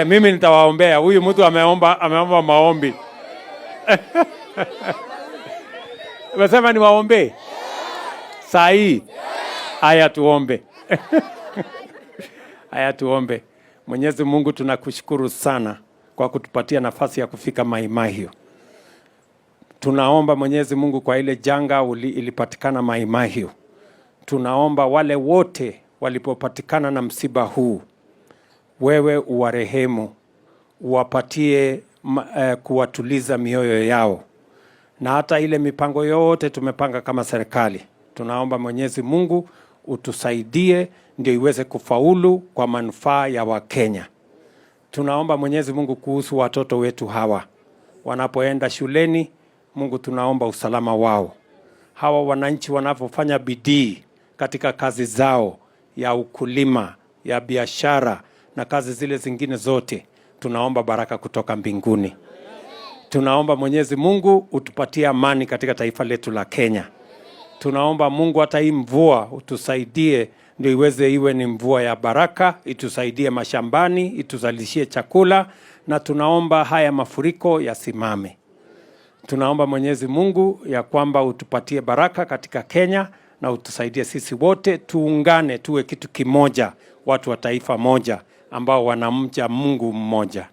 Mimi nitawaombea. Huyu mtu ameomba maombi. Umesema niwaombe? Saa hii. Haya tuombe. Haya tuombe. Mwenyezi Mungu, tunakushukuru sana kwa kutupatia nafasi ya kufika Mai Mahiu. Tunaomba Mwenyezi Mungu kwa ile janga ilipatikana Mai Mahiu. Tunaomba wale wote walipopatikana na msiba huu, wewe uwarehemu, uwapatie kuwatuliza mioyo yao. Na hata ile mipango yote tumepanga kama serikali, tunaomba Mwenyezi Mungu utusaidie ndio iweze kufaulu kwa manufaa ya Wakenya. Tunaomba Mwenyezi Mungu kuhusu watoto wetu hawa wanapoenda shuleni. Mungu, tunaomba usalama wao. Hawa wananchi wanapofanya bidii katika kazi zao ya ukulima, ya biashara na kazi zile zingine zote, tunaomba baraka kutoka mbinguni. Tunaomba Mwenyezi Mungu utupatie amani katika taifa letu la Kenya. Tunaomba Mungu hata hii mvua utusaidie ndio iwe ni mvua ya baraka, itusaidie mashambani, ituzalishie chakula, na tunaomba haya mafuriko yasimame. Tunaomba Mwenyezi Mungu ya kwamba utupatie baraka katika Kenya na utusaidie sisi wote tuungane tuwe kitu kimoja, watu wa taifa moja ambao wanamcha Mungu mmoja.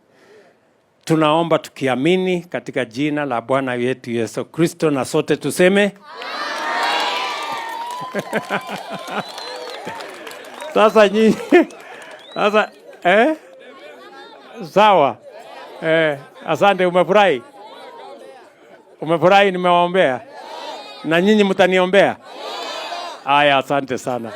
Tunaomba tukiamini katika jina la Bwana wetu Yesu Kristo, na sote tuseme Sasa nyinyi sasa sawa. Asante, umefurahi? Umefurahi nimewaombea? Na nyinyi mtaniombea? Haya, asante sana.